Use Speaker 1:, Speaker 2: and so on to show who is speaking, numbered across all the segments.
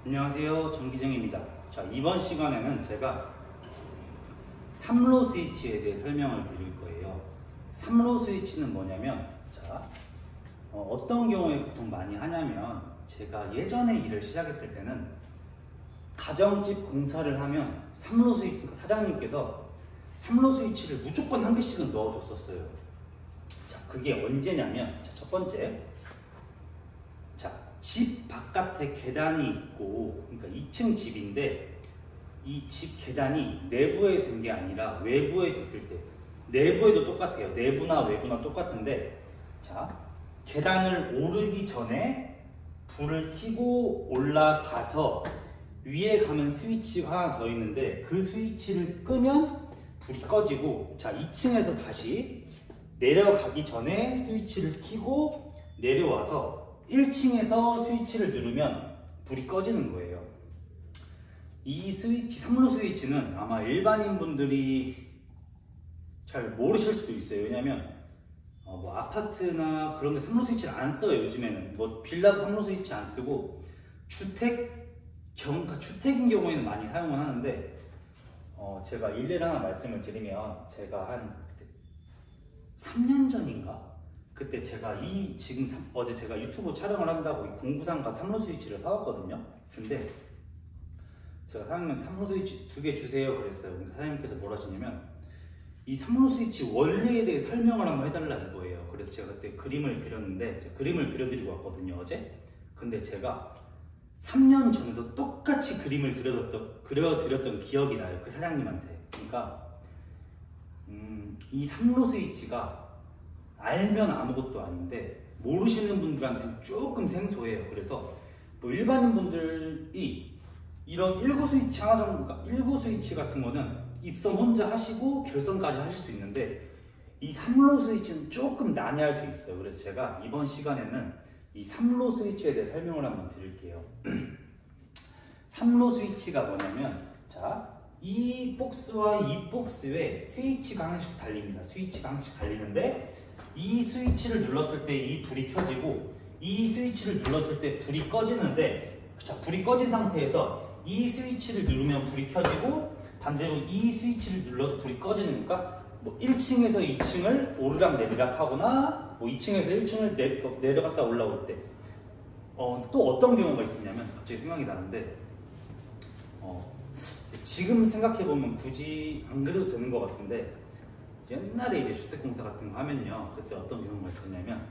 Speaker 1: 안녕하세요, 전기정입니다. 자, 이번 시간에는 제가 3로 스위치에 대해 설명을 드릴 거예요. 3로 스위치는 뭐냐면, 자, 어떤 경우에 보통 많이 하냐면, 제가 예전에 일을 시작했을 때는 가정집 공사를 하면 3로 스위치, 그러니까 사장님께서 3로 스위치를 무조건 한 개씩은 넣어줬었어요. 자, 그게 언제냐면, 자, 첫 번째, 자, 집 바깥에 계단이 있고, 그러니까 2층 집인데 이 집 계단이 내부에 된 게 아니라 외부에 됐을 때, 내부에도 똑같아요. 내부나 외부나 똑같은데, 자, 계단을 오르기 전에 불을 켜고 올라가서 위에 가면 스위치가 하나 더 있는데 그 스위치를 끄면 불이 꺼지고, 자, 2층에서 다시 내려가기 전에 스위치를 켜고 내려와서 1층에서 스위치를 누르면 불이 꺼지는 거예요. 이 스위치, 3로 스위치는 아마 일반인 분들이 잘 모르실 수도 있어요. 왜냐면 뭐 아파트나 그런 데 3로 스위치를 안 써요. 요즘에는 뭐 빌라도 3로 스위치 안 쓰고 주택인 경우에는 많이 사용을 하는데, 제가 일례를 하나 말씀을 드리면, 제가 한 3년 전인가? 그때 제가 어제 제가 유튜브 촬영을 한다고 이 공구상가 3로 스위치를 사왔거든요. 근데 제가 사장님 3로 스위치 2개 주세요 그랬어요. 그러니까 사장님께서 뭐라 하시냐면, 이 3로 스위치 원리에 대해 설명을 한번 해달라 이거예요. 그래서 제가 그때 그림을 그렸는데, 제가 그림을 그려드리고 왔거든요, 어제. 근데 제가 3년 전에도 똑같이 그림을 그려드렸던 기억이 나요, 그 사장님한테. 그러니까 이 3로 스위치가 알면 아무것도 아닌데 모르시는 분들한테는 조금 생소해요. 그래서 뭐 일반인 분들이 이런 1구 스위치 하나 정도, 그러니까 1구 스위치 같은 거는 입선 혼자 하시고 결선까지 하실 수 있는데, 이 3로 스위치는 조금 난해할 수 있어요. 그래서 제가 이번 시간에는 이 3로 스위치에 대해 설명을 한번 드릴게요. 3로 스위치가 뭐냐면, 자, 이 박스와 이 박스에 스위치가 하나씩 달립니다. 스위치가 하나씩 달리는데, 이 스위치를 눌렀을 때 이 불이 켜지고, 이 스위치를 눌렀을 때 불이 꺼지는데, 자, 불이 꺼진 상태에서 이 스위치를 누르면 불이 켜지고, 반대로 이 스위치를 눌러도 불이 꺼지니까, 뭐 1층에서 2층을 오르락 내리락 하거나, 뭐 2층에서 1층을 내려갔다 올라올 때, 또 어떤 경우가 있었냐면, 갑자기 생각이 나는데, 지금 생각해보면 굳이 안 그래도 되는 것 같은데, 옛날에 이제 주택공사 같은 거 하면요, 그때 어떤 경우가 있었냐면,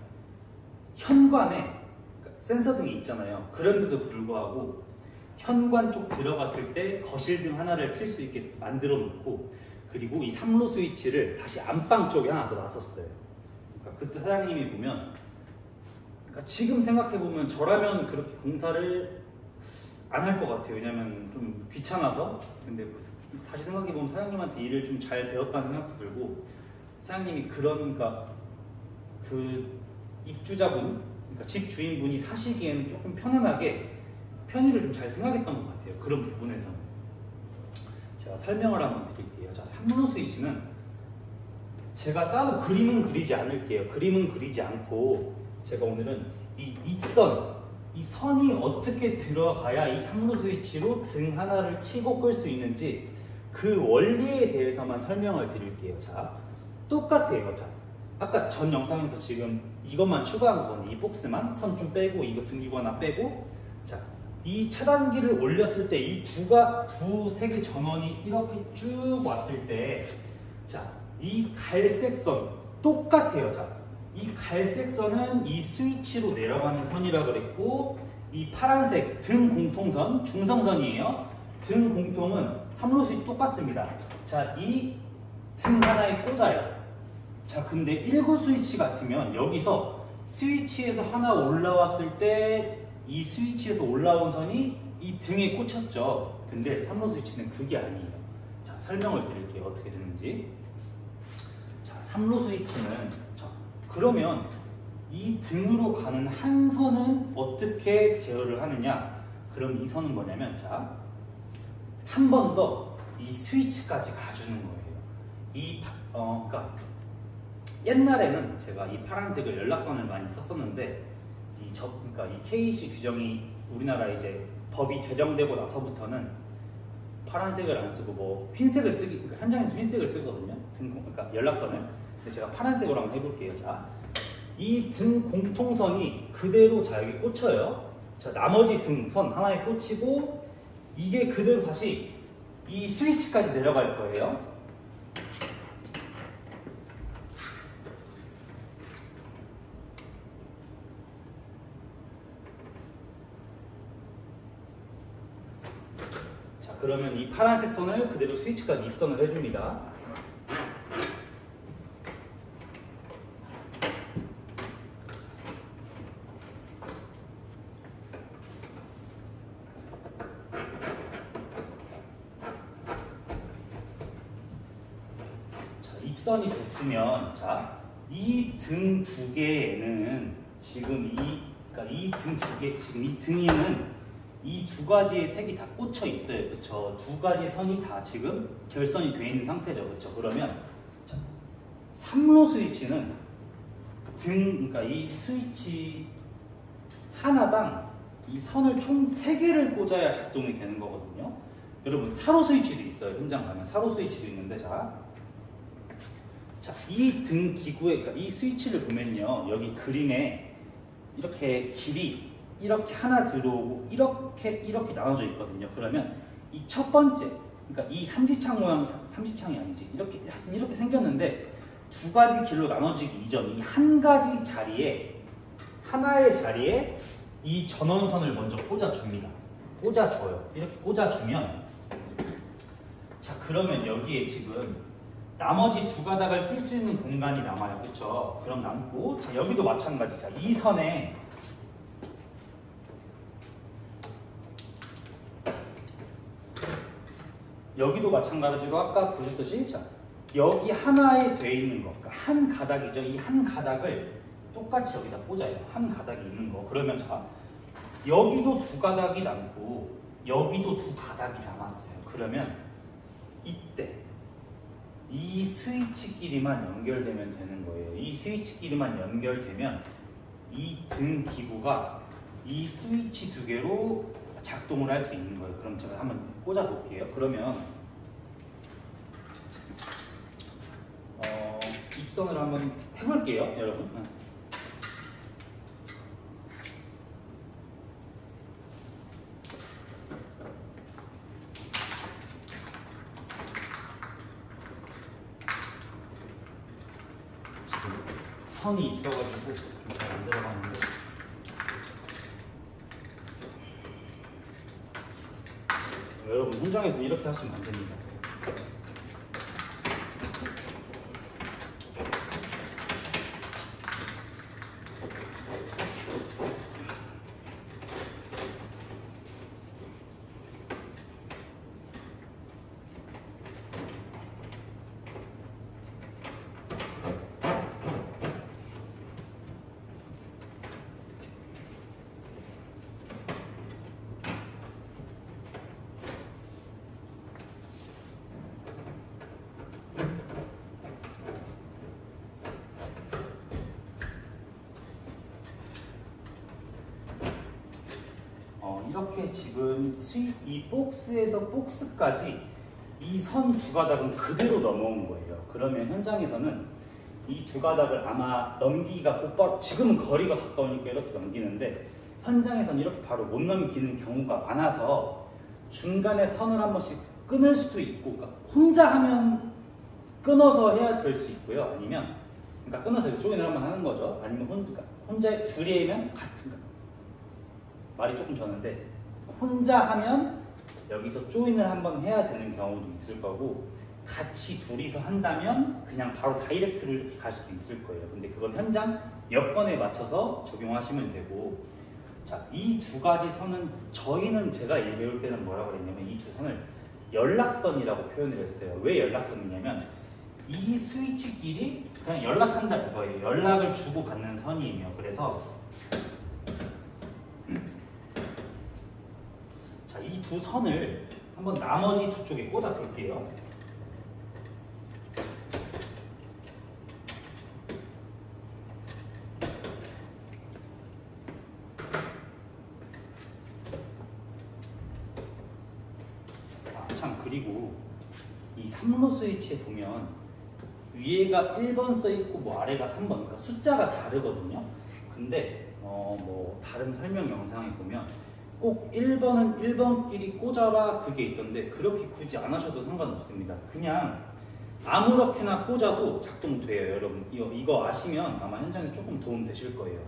Speaker 1: 현관에 그러니까 센서 등이 있잖아요. 그런데도 불구하고 현관 쪽 들어갔을 때 거실등 하나를 켤 수 있게 만들어 놓고, 그리고 이 3로 스위치를 다시 안방 쪽에 하나 더 놨었어요. 그러니까 그때 사장님이 보면, 그러니까 지금 생각해보면 저라면 그렇게 공사를 안 할 것 같아요. 왜냐면 좀 귀찮아서. 근데 다시 생각해보면 사장님한테 일을 좀 잘 배웠다는 생각도 들고, 사장님이 그러니까 그 입주자분, 그러니까 집 주인분이 사시기에는 조금 편의를 좀 잘 생각했던 것 같아요. 그런 부분에서는. 제가 설명을 한번 드릴게요. 자, 3로 스위치는 제가 따로 그림은 그리지 않을게요. 그림은 그리지 않고, 제가 오늘은 이 입선, 이 선이 어떻게 들어가야 이 3로 스위치로 등 하나를 켜고 끌 수 있는지 그 원리에 대해서만 설명을 드릴게요. 자, 똑같아요. 자, 아까 전 영상에서 지금 이것만 추가한 거거든요. 이 박스만 선 좀 빼고, 이거 등기구 하나 빼고, 자, 이 차단기를 올렸을 때 이 세 개 전원이 이렇게 쭉 왔을 때, 자, 이 갈색 선 똑같아요. 자, 이 갈색 선은 이 스위치로 내려가는 선이라 그랬고, 이 파란색 등 공통선, 중성선이에요. 등 공통은 3로 스위치 똑같습니다. 자, 이 등 하나에 꽂아요. 자, 근데 1구 스위치 같으면 여기서 스위치에서 하나 올라왔을 때 이 스위치에서 올라온 선이 이 등에 꽂혔죠. 근데 3로 스위치는 그게 아니에요. 자, 설명을 드릴게요. 어떻게 되는지. 자, 3로 스위치는, 자, 그러면 이 등으로 가는 한 선은 어떻게 제어를 하느냐? 그럼 이 선은 뭐냐면, 자, 한 번 더 이 스위치까지 가주는 거예요. 그러니까 옛날에는 제가 이 파란색을 연락선을 많이 썼었는데, 그러니까 이 KC 규정이 우리나라 이제 법이 제정되고 나서부터는 파란색을 안 쓰고 뭐 흰색을 쓰기, 그러니까 현장에서 흰색을 쓰거든요. 그러니까 연락선을. 근데 제가 파란색으로 한번 해볼게요. 자, 이 등 공통선이 그대로 자 여기 꽂혀요. 자, 나머지 등선 하나에 꽂히고 이게 그대로 다시 이 스위치까지 내려갈 거예요. 자, 그러면 이 파란색 선을 그대로 스위치까지 입선을 해줍니다. 입선이 됐으면, 자, 이 등 두 개에는 지금 그러니까 이 등 두 개, 지금 이 등에는 이 두 가지의 색이 다 꽂혀 있어요. 그쵸? 두 가지 선이 다 지금 결선이 되어 있는 상태죠. 그쵸? 그러면, 자, 3로 스위치는 그러니까 이 스위치 하나당 이 선을 총 3개를 꽂아야 작동이 되는 거거든요. 여러분, 4로 스위치도 있어요. 현장 가면 4로 스위치도 있는데, 자, 이 등 기구에, 그러니까 이 스위치를 보면요, 여기 그림에 이렇게 길이 이렇게 하나 들어오고 이렇게 나눠져 있거든요. 그러면 이 첫 번째, 그러니까 이 삼지창 모양, 삼지창이 아니지, 이렇게 생겼는데 두 가지 길로 나눠지기 이전 이 한 가지 자리에, 하나의 자리에 이 전원선을 먼저 꽂아줍니다. 꽂아줘요. 이렇게 꽂아주면, 자, 그러면 여기에 지금 나머지 두 가닥을 낄 수 있는 공간이 남아요. 그쵸? 그럼 남고, 자, 여기도 마찬가지. 자, 이 선에 여기도 마찬가지로 아까 보셨듯이, 자, 여기 하나에 돼 있는 거, 그러니까 한 가닥이죠. 이 한 가닥을 똑같이 여기다 꽂아요. 한 가닥이 있는 거. 그러면, 자, 여기도 두 가닥이 남고 여기도 두 가닥이 남았어요. 그러면 이때 이 스위치끼리만 연결되면 되는 거예요. 이 스위치끼리만 연결되면 이 등 기구가 이 스위치 두 개로 작동을 할 수 있는 거예요. 그럼 제가 한번 꽂아 볼게요. 그러면 입선을 한번 해볼게요, 여러분. 선이 있어가지고 좀 잘 안 들어가는데, 여러분 현장에서 이렇게 하시면 안 됩니다. 이렇게 지금 이 복스에서 복스까지 이 선 두 가닥은 그대로 넘어온 거예요. 그러면 현장에서는 이 두 가닥을 아마 넘기기가 곧바로, 지금은 거리가 가까우니까 이렇게 넘기는데 현장에서는 이렇게 바로 못 넘기는 경우가 많아서 중간에 선을 한 번씩 끊을 수도 있고, 그러니까 혼자 하면 끊어서 해야 될 수 있고요. 아니면, 그러니까 끊어서 조인을 한번 하는 거죠. 아니면 그러니까 혼자 둘이면 같은, 말이 조금 졌는데, 혼자 하면 여기서 조인을 한번 해야 되는 경우도 있을 거고, 같이 둘이서 한다면 그냥 바로 다이렉트를 이렇게 갈 수도 있을 거예요. 근데 그건 현장 여건에 맞춰서 적용하시면 되고, 자, 이 두 가지 선은 저희는 제가 배울 때는 뭐라고 그랬냐면 이 두 선을 연락선이라고 표현을 했어요. 왜 연락선이냐면 이 스위치끼리 그냥 연락한다 이거예요. 연락을 주고받는 선이에요. 그래서 자, 이 두 선을 한번 나머지 두 쪽에 꽂아 볼게요. 참, 그리고 이 3로 스위치에 보면 위에가 1번 써있고 뭐 아래가 3번, 그러니까 숫자가 다르거든요. 근데 뭐 다른 설명 영상에 보면 꼭 1번은 1번끼리 꽂아라 그게 있던데, 그렇게 굳이 안 하셔도 상관없습니다. 그냥 아무렇게나 꽂아도 작동돼요. 여러분 이거 아시면 아마 현장에 조금 도움 되실 거예요.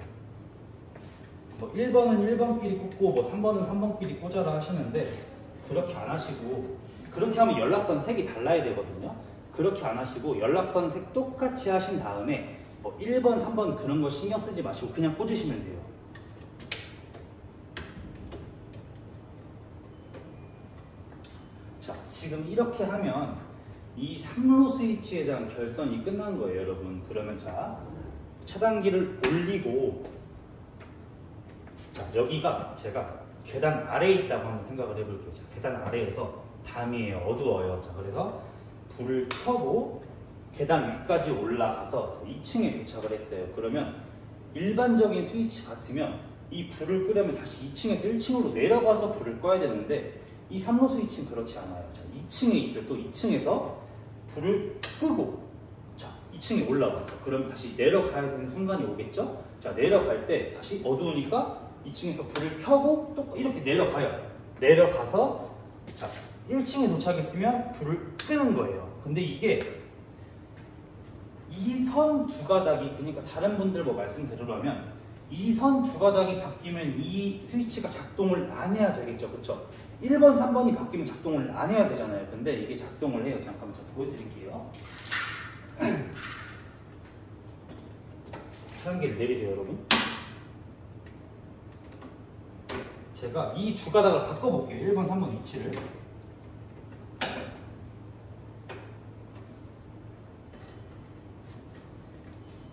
Speaker 1: 뭐 1번은 1번끼리 꽂고 뭐 3번은 3번끼리 꽂아라 하시는데, 그렇게 안 하시고, 그렇게 하면 연락선 색이 달라야 되거든요. 그렇게 안 하시고 연락선 색 똑같이 하신 다음에 뭐 1번, 3번 그런 거 신경 쓰지 마시고 그냥 꽂으시면 돼요. 자, 지금 이렇게 하면 이 3로 스위치에 대한 결선이 끝난 거예요, 여러분. 그러면 자, 차단기를 올리고, 자, 여기가 제가 계단 아래에 있다고 한번 생각을 해볼게요. 자, 계단 아래에서 밤이에요. 어두워요. 자, 그래서 불을 켜고 계단 위까지 올라가서 2층에 도착을 했어요. 그러면 일반적인 스위치 같으면 이 불을 끄려면 다시 2층에서 1층으로 내려가서 불을 꺼야 되는데, 이 3로 스위치는 그렇지 않아요. 자, 2층에 있을 또 2층에서 불을 끄고, 자, 2층에 올라갔어. 그럼 다시 내려가야 되는 순간이 오겠죠? 자, 내려갈 때 다시 어두우니까 2층에서 불을 켜고 또 이렇게 내려가요. 내려가서, 자, 1층에 도착했으면 불을 끄는 거예요. 근데 이게 이 선 두 가닥이, 그러니까 다른 분들 뭐 말씀드리려면 이 선 두 가닥이 바뀌면 이 스위치가 작동을 안 해야 되겠죠. 그쵸? 1번, 3번이 바뀌면 작동을 안 해야 되잖아요. 근데 이게 작동을 해요. 잠깐만 제가 보여드릴게요. 차단기를 내리세요, 여러분. 제가 이 두 가닥을 바꿔볼게요. 1번, 3번 위치를.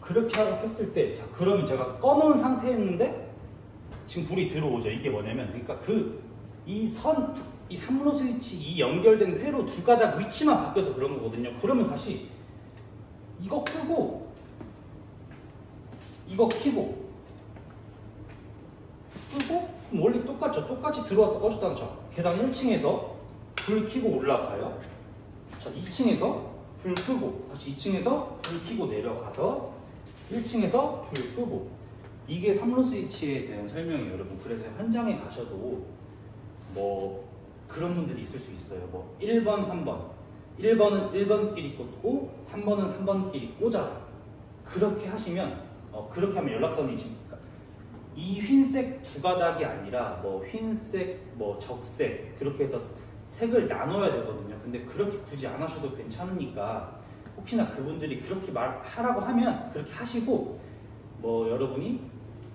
Speaker 1: 그렇게 하고 켰을 때, 자, 그러면 제가 꺼놓은 상태였는데 지금 불이 들어오죠. 이게 뭐냐면, 그러니까 이 3로 스위치, 이 연결된 회로 두 가닥 위치만 바뀌어서 그런 거거든요. 그러면 다시 이거 끄고 이거 켜고 끄고, 그럼 원래 똑같죠. 똑같이 들어왔다 꺼졌다는 거. 계단 1층에서 불 켜고 올라가요. 자, 2층에서 불 끄고 다시 2층에서 불 켜고 내려가서 1층에서 불 끄고. 이게 3로 스위치에 대한 설명이에요, 여러분. 그래서 현장에 가셔도 뭐 그런 분들이 있을 수 있어요. 뭐 1번, 3번, 1번은 1번끼리 꽂고 3번은 3번끼리 꽂아라. 그렇게 하시면 그렇게 하면 연락선이 지금 이 흰색 두 가닥이 아니라 뭐 흰색, 뭐 적색, 그렇게 해서 색을 나눠야 되거든요. 근데 그렇게 굳이 안 하셔도 괜찮으니까, 혹시나 그분들이 그렇게 말하라고 하면 그렇게 하시고, 뭐 여러분이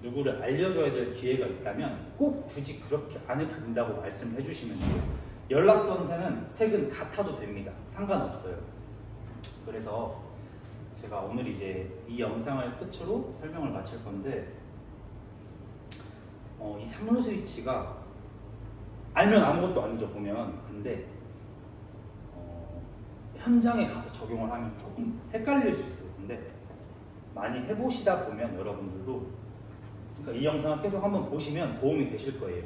Speaker 1: 누구를 알려줘야 될 기회가 있다면 꼭 굳이 그렇게 안 해도 된다고 말씀해 주시면 돼요. 연락선새는 색은 같아도 됩니다. 상관없어요. 그래서 제가 오늘 이제 이 영상을 끝으로 설명을 마칠 건데, 이 3로 스위치가 알면 아무것도 아니죠, 보면. 근데 현장에 가서 적용을 하면 조금 헷갈릴 수 있어요. 근데 많이 해보시다 보면 여러분들도, 그러니까 이 영상을 계속 한번 보시면 도움이 되실 거예요.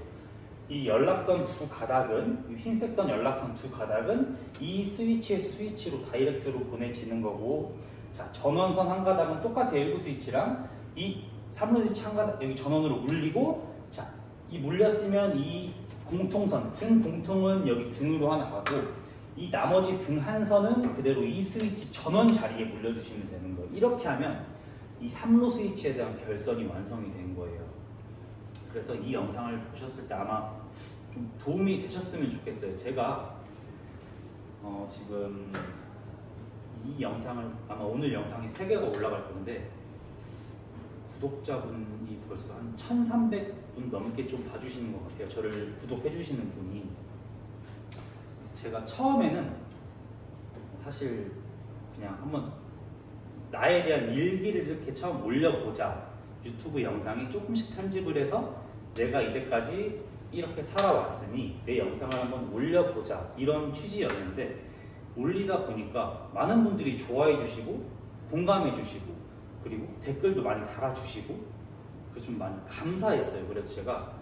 Speaker 1: 이 연락선 두 가닥은, 이 흰색 선 연락선 두 가닥은 이 스위치에서 스위치로 다이렉트로 보내지는 거고, 자, 전원선 한 가닥은 똑같아요. 1구 스위치랑. 이 3로 스위치 한 가닥 여기 전원으로 물리고, 자, 이 물렸으면 이 공통선, 등 공통은 여기 등으로 하나 가고, 이 나머지 등 한 선은 그대로 이 스위치 전원 자리에 물려주시면 되는 거예요. 이렇게 하면 이 3로 스위치에 대한 결선이 완성이 된 거예요. 그래서 이 영상을 보셨을 때 아마 좀 도움이 되셨으면 좋겠어요. 제가 지금 이 영상을, 아마 오늘 영상이 3개가 올라갈 건데, 구독자분이 벌써 한 1300분 넘게 좀 봐주시는 것 같아요. 저를 구독해 주시는 분이. 제가 처음에는 사실 그냥 한번 나에 대한 일기를 이렇게 처음 올려보자, 유튜브 영상에 조금씩 편집을 해서 내가 이제까지 이렇게 살아왔으니 내 영상을 한번 올려보자, 이런 취지였는데, 올리다 보니까 많은 분들이 좋아해 주시고 공감해 주시고 그리고 댓글도 많이 달아주시고, 그래서 좀 많이 감사했어요. 그래서 제가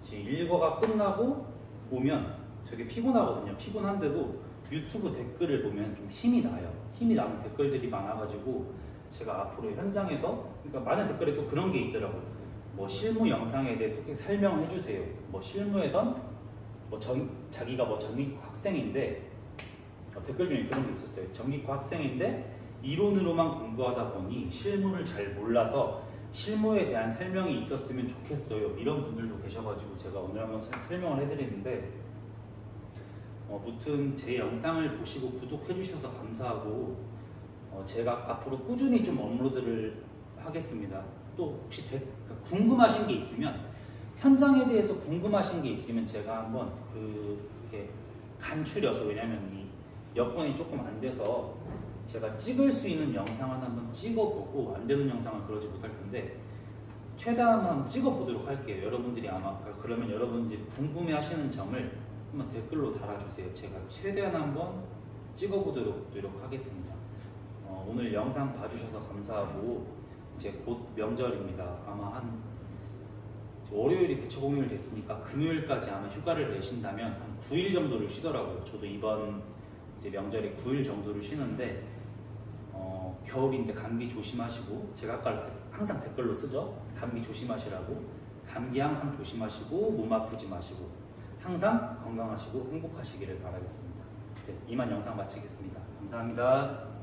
Speaker 1: 제 일과가 끝나고 오면 되게 피곤하거든요. 피곤한데도 유튜브 댓글을 보면 좀 힘이 나요. 힘이 나는 댓글들이 많아가지고 제가 앞으로 현장에서, 그러니까 많은 댓글에 또 그런 게 있더라고요. 뭐 실무 영상에 대해 또 설명을 해주세요. 뭐 실무에선 뭐 자기가 뭐 전기과 학생인데, 댓글 중에 그런 게 있었어요. 전기과 학생인데 이론으로만 공부하다 보니 실무를 잘 몰라서 실무에 대한 설명이 있었으면 좋겠어요. 이런 분들도 계셔가지고 제가 오늘 한번 설명을 해드리는데, 무튼 제 영상을 보시고 구독해 주셔서 감사하고, 제가 앞으로 꾸준히 좀 업로드를 하겠습니다. 또 혹시 궁금하신 게 있으면, 현장에 대해서 궁금하신 게 있으면 제가 한번 이렇게 간추려서, 왜냐면 이 여건이 조금 안 돼서 제가 찍을 수 있는 영상은 한번 찍어보고 안 되는 영상은 그러지 못할 텐데 최대한 한번 찍어보도록 할게요. 여러분들이 아마, 그러면 여러분들이 궁금해하시는 점을 한번 댓글로 달아주세요. 제가 최대한 한번 찍어보도록 노력하겠습니다. 오늘 영상 봐주셔서 감사하고, 이제 곧 명절입니다. 아마 한 월요일이 대체 공휴일 됐으니까 금요일까지 아마 휴가를 내신다면 한 9일 정도를 쉬더라고요. 저도 이번 이제 명절에 9일 정도를 쉬는데, 겨울인데 감기 조심하시고, 제가 아까 항상 댓글로 쓰죠. 감기 조심하시라고. 감기 항상 조심하시고 몸 아프지 마시고 항상 건강하시고 행복하시기를 바라겠습니다. 이제 이만 영상 마치겠습니다. 감사합니다.